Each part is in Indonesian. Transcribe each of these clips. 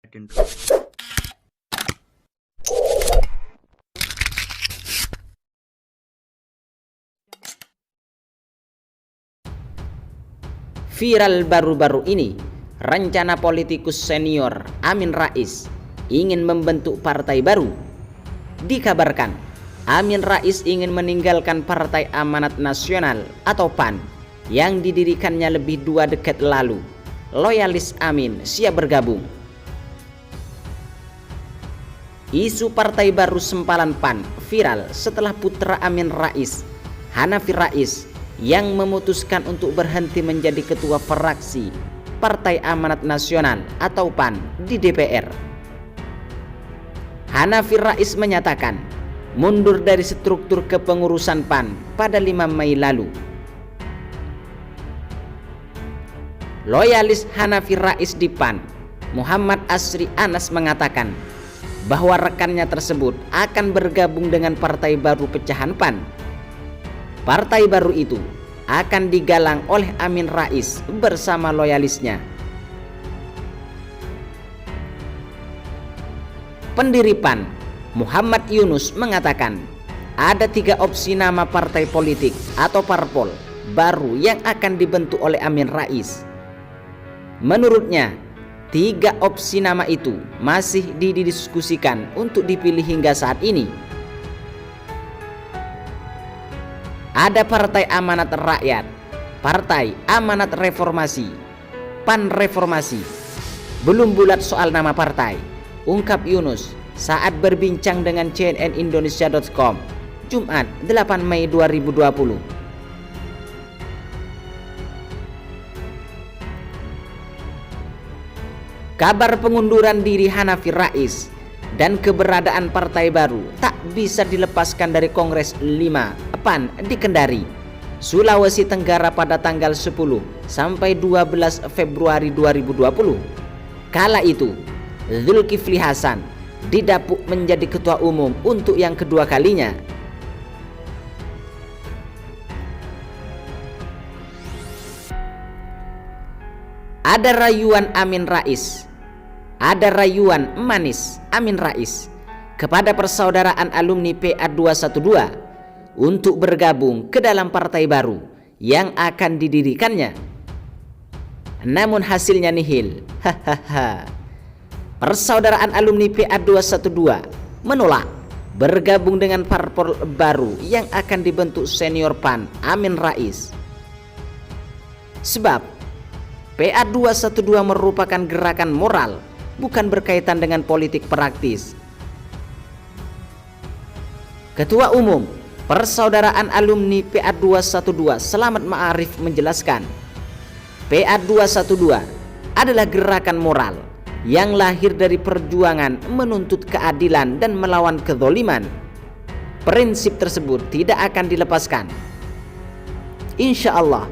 Viral baru-baru ini, rencana politikus senior Amin Rais ingin membentuk partai baru. Dikabarkan, Amin Rais ingin meninggalkan Partai Amanat Nasional atau PAN yang didirikannya lebih 2 dekade lalu. Loyalis Amin siap bergabung. Isu partai baru sempalan PAN viral setelah putra Amin Rais, Hanafi Rais, yang memutuskan untuk berhenti menjadi ketua fraksi Partai Amanat Nasional atau PAN di DPR. Hanafi Rais menyatakan mundur dari struktur kepengurusan PAN pada 5 Mei lalu. Loyalis Hanafi Rais di PAN, Muhammad Asri Anas, mengatakan bahwa rekannya tersebut akan bergabung dengan partai baru pecahan PAN. Partai baru itu akan digalang oleh Amin Rais bersama loyalisnya. Pendiri PAN, Muhammad Yunus, mengatakan ada 3 opsi nama partai politik atau parpol baru yang akan dibentuk oleh Amin Rais. Menurutnya, 3 opsi nama itu masih didiskusikan untuk dipilih hingga saat ini. Ada Partai Amanat Rakyat, Partai Amanat Reformasi, PAN Reformasi. Belum bulat soal nama partai, ungkap Yunus saat berbincang dengan cnnindonesia.com Jumat 8 Mei 2020. Kabar pengunduran diri Hanafi Rais dan keberadaan partai baru tak bisa dilepaskan dari Kongres 5 PAN di Kendari, Sulawesi Tenggara pada tanggal 10 sampai 12 Februari 2020. Kala itu, Zulkifli Hasan didapuk menjadi ketua umum untuk yang kedua kalinya. Ada rayuan Amin Rais, ada rayuan manis Amin Rais kepada persaudaraan alumni PA 212 untuk bergabung ke dalam partai baru yang akan didirikannya. Namun hasilnya nihil. Persaudaraan alumni PA 212 menolak bergabung dengan parpol baru yang akan dibentuk senior PAN Amin Rais. Sebab PA 212 merupakan gerakan moral, bukan berkaitan dengan politik praktis. Ketua Umum Persaudaraan Alumni PA 212 Selamat Ma'arif menjelaskan, PA 212 adalah gerakan moral yang lahir dari perjuangan menuntut keadilan dan melawan kezaliman. Prinsip tersebut tidak akan dilepaskan. Insya Allah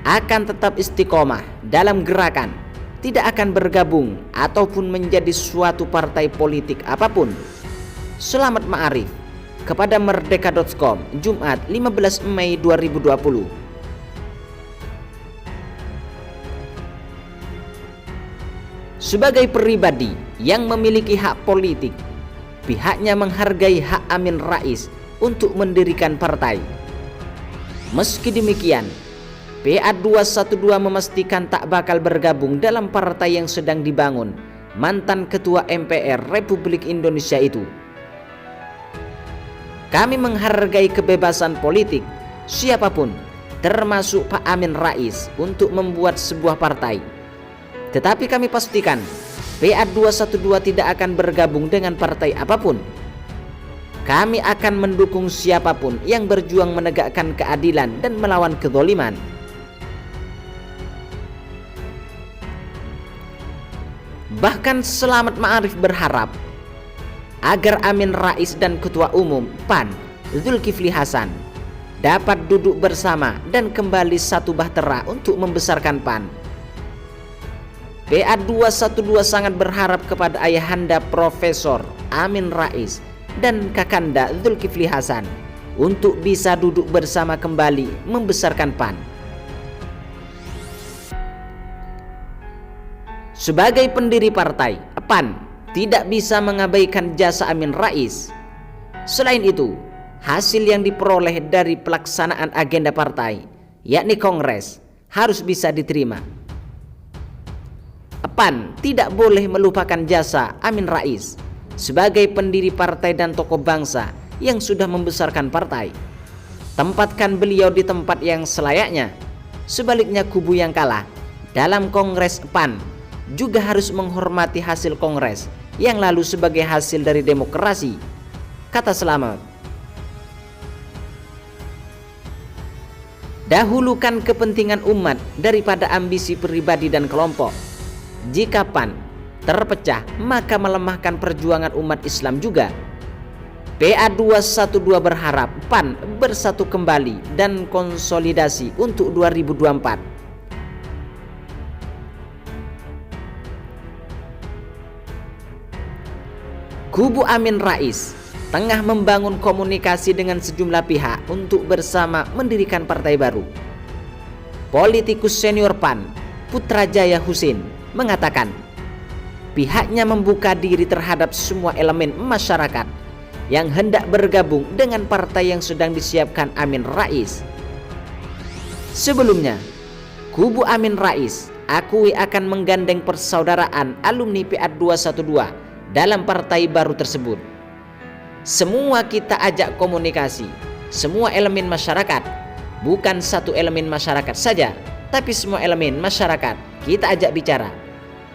akan tetap istiqomah dalam gerakan, tidak akan bergabung ataupun menjadi suatu partai politik apapun. Selamat Ma'arif kepada merdeka.com Jumat 15 Mei 2020. Sebagai pribadi yang memiliki hak politik, pihaknya menghargai hak Amin Rais untuk mendirikan partai. Meski demikian, PA 212 memastikan tak bakal bergabung dalam partai yang sedang dibangun mantan Ketua MPR Republik Indonesia itu. Kami menghargai kebebasan politik siapapun, termasuk Pak Amin Rais, untuk membuat sebuah partai. Tetapi kami pastikan PA 212 tidak akan bergabung dengan partai apapun. Kami akan mendukung siapapun yang berjuang menegakkan keadilan dan melawan kezaliman. Bahkan Selamat Ma'arif berharap agar Amin Rais dan Ketua Umum PAN Zulkifli Hasan dapat duduk bersama dan kembali satu bahtera untuk membesarkan PAN. PA 212 sangat berharap kepada ayahanda Profesor Amin Rais dan kakanda Zulkifli Hasan untuk bisa duduk bersama kembali membesarkan PAN. Sebagai pendiri partai, PAN tidak bisa mengabaikan jasa Amin Rais. Selain itu, hasil yang diperoleh dari pelaksanaan agenda partai, yakni Kongres, harus bisa diterima. PAN tidak boleh melupakan jasa Amin Rais sebagai pendiri partai dan tokoh bangsa yang sudah membesarkan partai. Tempatkan beliau di tempat yang selayaknya. Sebaliknya, kubu yang kalah dalam Kongres PAN juga harus menghormati hasil Kongres yang lalu sebagai hasil dari demokrasi, kata Slamet. Dahulukan kepentingan umat daripada ambisi pribadi dan kelompok. Jika PAN terpecah, maka melemahkan perjuangan umat Islam juga. PA212 berharap PAN bersatu kembali dan konsolidasi untuk 2024. Kubu Amin Rais tengah membangun komunikasi dengan sejumlah pihak untuk bersama mendirikan partai baru. Politikus senior PAN, Putrajaya Husin, mengatakan pihaknya membuka diri terhadap semua elemen masyarakat yang hendak bergabung dengan partai yang sedang disiapkan Amin Rais. Sebelumnya, kubu Amin Rais akui akan menggandeng persaudaraan alumni PA212 dalam partai baru tersebut. Semua kita ajak komunikasi, semua elemen masyarakat, bukan satu elemen masyarakat saja, tapi semua elemen masyarakat kita ajak bicara,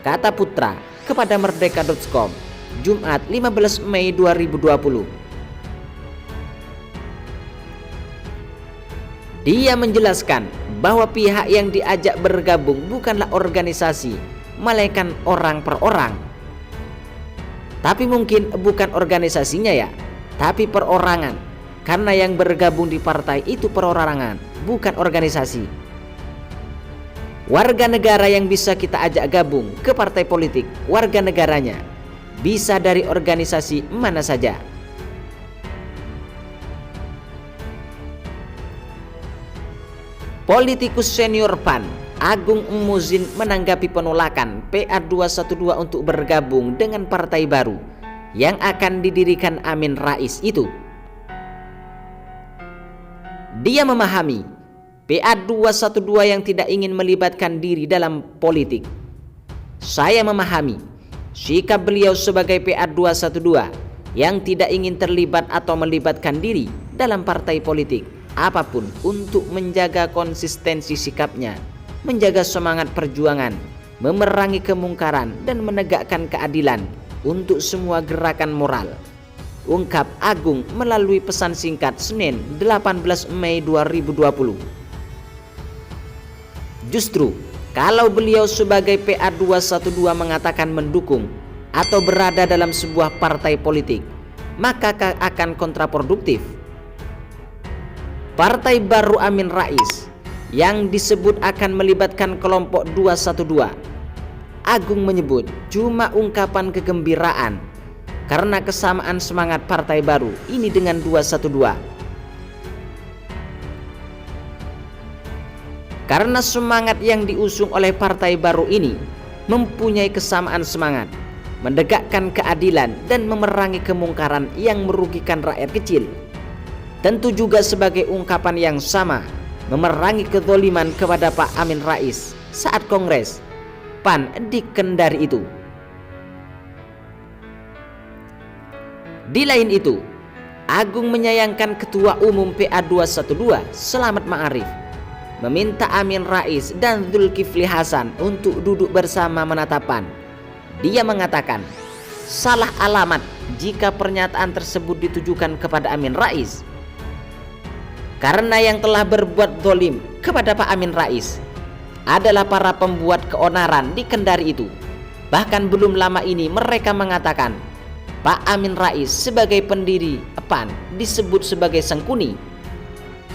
kata Putra kepada merdeka.com, Jumat 15 Mei 2020. Dia menjelaskan bahwa pihak yang diajak bergabung bukanlah organisasi, melainkan orang per orang. Tapi mungkin bukan organisasinya ya, tapi perorangan. Karena yang bergabung di partai itu perorangan, bukan organisasi. Warga negara yang bisa kita ajak gabung ke partai politik, warga negaranya bisa dari organisasi mana saja. Politikus senior PAN Agung Muzin menanggapi penolakan PA212 untuk bergabung dengan partai baru yang akan didirikan Amin Rais itu. Dia memahami PA212 yang tidak ingin melibatkan diri dalam politik. Saya memahami sikap beliau sebagai PA212 yang tidak ingin terlibat atau melibatkan diri dalam partai politik apapun untuk menjaga konsistensi sikapnya, menjaga semangat perjuangan, memerangi kemungkaran dan menegakkan keadilan untuk semua gerakan moral, ungkap Agung melalui pesan singkat Senin 18 Mei 2020. Justru kalau beliau sebagai PA212 mengatakan mendukung atau berada dalam sebuah partai politik, maka akan kontraproduktif. Partai baru Amin Rais yang disebut akan melibatkan kelompok 212, Agung menyebut cuma ungkapan kegembiraan karena kesamaan semangat partai baru ini dengan 212. Karena semangat yang diusung oleh partai baru ini mempunyai kesamaan semangat, menegakkan keadilan dan memerangi kemungkaran yang merugikan rakyat kecil. Tentu juga sebagai ungkapan yang sama, memerangi kezaliman kepada Pak Amin Rais saat Kongres PAN di Kendari itu. Di lain itu, Agung menyayangkan Ketua Umum PA212 Slamet Ma'arif meminta Amin Rais dan Zulkifli Hasan untuk duduk bersama menata PAN. Dia mengatakan salah alamat jika pernyataan tersebut ditujukan kepada Amin Rais, karena yang telah berbuat zalim kepada Pak Amin Rais adalah para pembuat keonaran di Kendari itu. Bahkan belum lama ini mereka mengatakan Pak Amin Rais sebagai pendiri PAN disebut sebagai Sengkuni.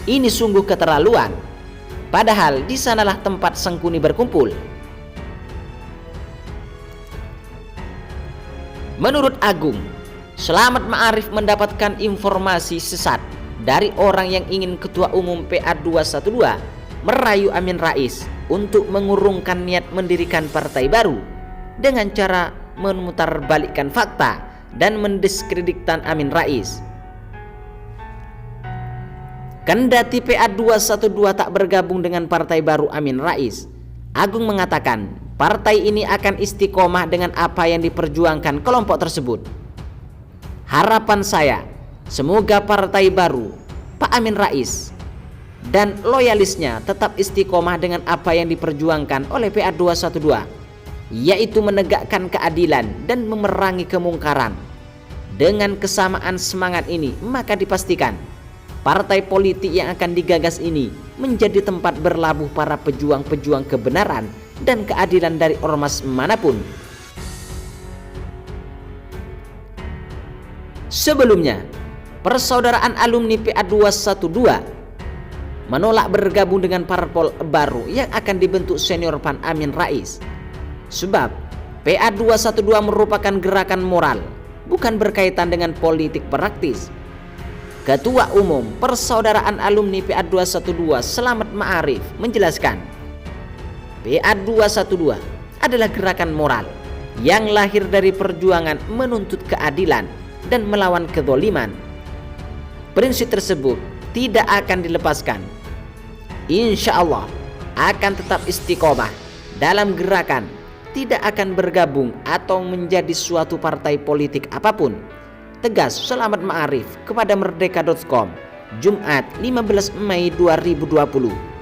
Ini sungguh keterlaluan, padahal di sanalah tempat Sengkuni berkumpul. Menurut Agung, Slamet Ma'arif mendapatkan informasi sesat dari orang yang ingin Ketua Umum PA212 merayu Amin Rais untuk mengurungkan niat mendirikan partai baru dengan cara memutarbalikkan fakta dan mendiskreditkan Amin Rais. Kendati PA212 tak bergabung dengan partai baru Amin Rais, Agung mengatakan partai ini akan istiqomah dengan apa yang diperjuangkan kelompok tersebut. Harapan saya, semoga partai baru Pak Amin Rais dan loyalisnya tetap istiqomah dengan apa yang diperjuangkan oleh PA212, yaitu menegakkan keadilan dan memerangi kemungkaran. Dengan kesamaan semangat ini, maka dipastikan partai politik yang akan digagas ini menjadi tempat berlabuh para pejuang-pejuang kebenaran dan keadilan dari ormas manapun. Sebelumnya, Persaudaraan Alumni PA212 menolak bergabung dengan parpol baru yang akan dibentuk senior PAN Amin Rais. Sebab PA212 merupakan gerakan moral, bukan berkaitan dengan politik praktis. Ketua Umum Persaudaraan Alumni PA212 Selamat Ma'arif menjelaskan, PA212 adalah gerakan moral yang lahir dari perjuangan menuntut keadilan dan melawan kezaliman. Prinsip tersebut tidak akan dilepaskan. Insya Allah akan tetap istiqomah dalam gerakan, tidak akan bergabung atau menjadi suatu partai politik apapun. Tegas Selamat Ma'arif kepada Merdeka.com, Jumat 15 Mei 2020.